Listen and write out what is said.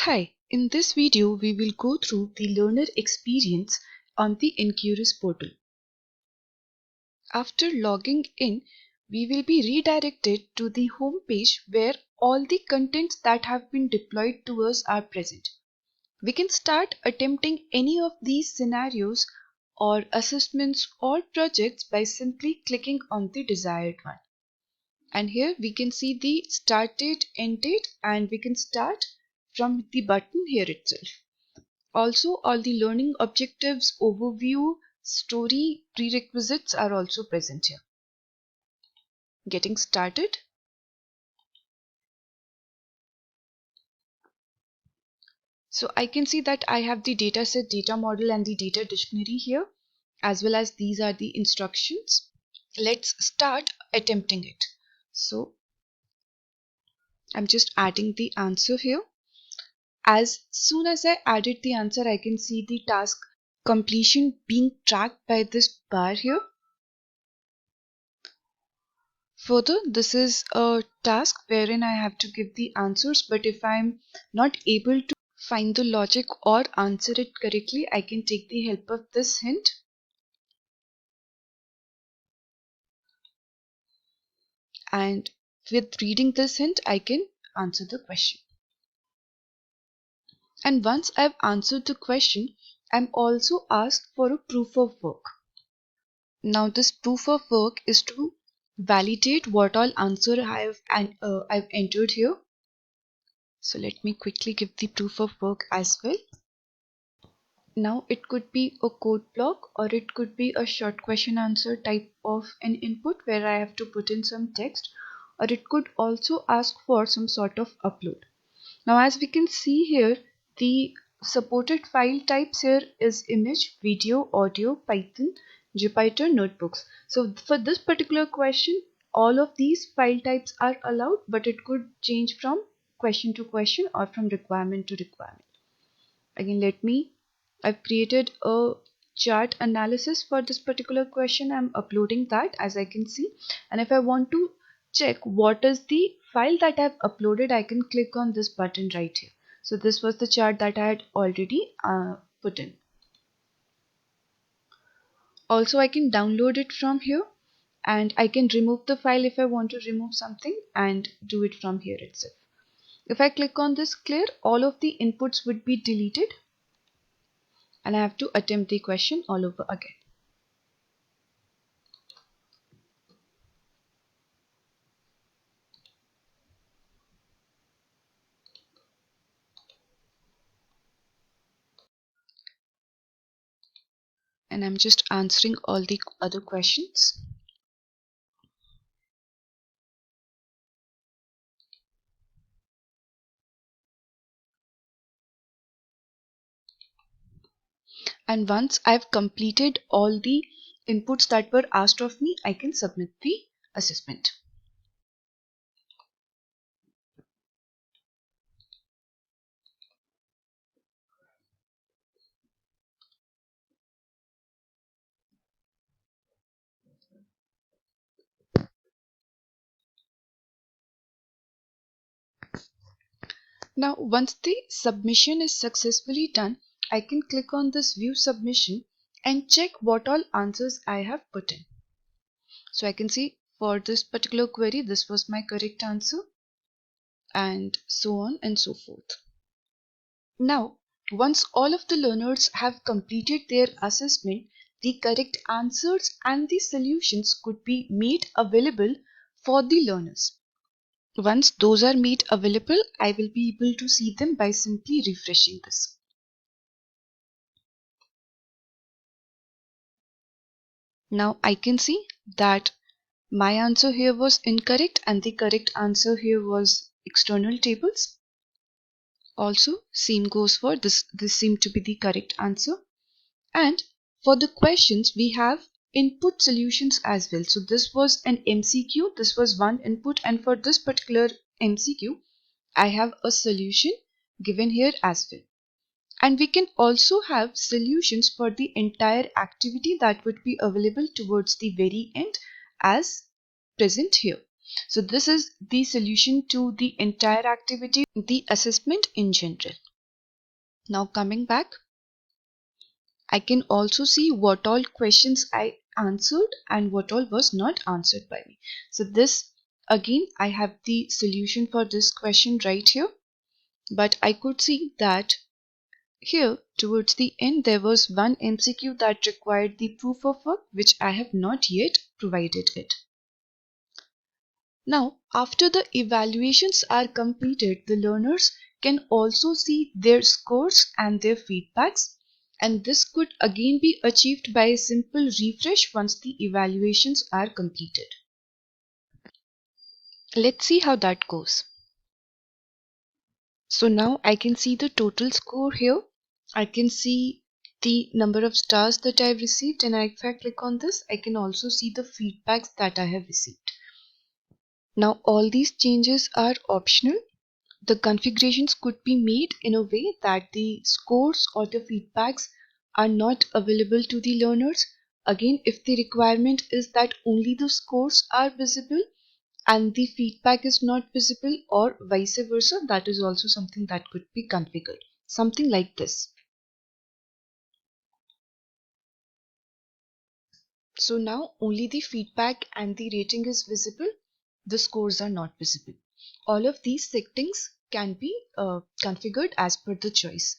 Hi, in this video we will go through the learner experience on the Enqurious portal. After logging in, we will be redirected to the home page where all the contents that have been deployed to us are present. We can start attempting any of these scenarios or assessments or projects by simply clicking on the desired one. And here we can see the start date, end date, and we can start from the button here itself. Also, all the learning objectives, overview, story, prerequisites are also present here. Getting started. So I can see that I have the dataset, data model, and the data dictionary here, as well as these are the instructions. Let's start attempting it. So I'm just adding the answer here. As soon as I added the answer, I can see the task completion being tracked by this bar here. Further, this is a task wherein I have to give the answers, but if I'm not able to find the logic or answer it correctly, I can take the help of this hint. And with reading this hint, I can answer the question. And once I've answered the question, I'm also asked for a proof of work. Now this proof of work is to validate what all answer I've entered here. So let me quickly give the proof of work as well. Now it could be a code block or it could be a short question answer type of an input where I have to put in some text, or it could also ask for some sort of upload. Now as we can see here, the supported file types here is image, video, audio, Python, Jupyter notebooks. So for this particular question, all of these file types are allowed, but it could change from question to question or from requirement to requirement. Again, I've created a chart analysis for this particular question. I'm uploading that as I can see. And if I want to check what is the file that I've uploaded, I can click on this button right here. So this was the chart that I had already put in. Also, I can download it from here and I can remove the file if I want to remove something and do it from here itself. If I click on this clear, all of the inputs would be deleted and I have to attempt the question all over again. And I'm just answering all the other questions. And once I've completed all the inputs that were asked of me, I can submit the assessment. Now, once the submission is successfully done, I can click on this view submission and check what all answers I have put in. So I can see for this particular query, this was my correct answer, and so on and so forth. Now, once all of the learners have completed their assessment, the correct answers and the solutions could be made available for the learners. Once those are made available, I will be able to see them by simply refreshing this. Now I can see that my answer here was incorrect and the correct answer here was external tables. Also, same goes for this. This seemed to be the correct answer. And for the questions, we have input solutions as well. So this was an MCQ. This was one input. And for this particular MCQ, I have a solution given here as well. And we can also have solutions for the entire activity that would be available towards the very end as present here. So this is the solution to the entire activity, the assessment in general. Now coming back, I can also see what all questions I answered and what all was not answered by me. So this again, I have the solution for this question right here, but I could see that here towards the end there was one MCQ that required the proof of work which I have not yet provided it. Now, after the evaluations are completed, the learners can also see their scores and their feedbacks, and this could again be achieved by a simple refresh once the evaluations are completed. Let's see how that goes. So now I can see the total score here. I can see the number of stars that I've received, and if I click on this, I can also see the feedbacks that I have received. Now all these changes are optional. The configurations could be made in a way that the scores or the feedbacks are not available to the learners. Again, if the requirement is that only the scores are visible and the feedback is not visible, or vice versa, that is also something that could be configured. Something like this. So now only the feedback and the rating is visible, the scores are not visible. All of these settings can be configured as per the choice.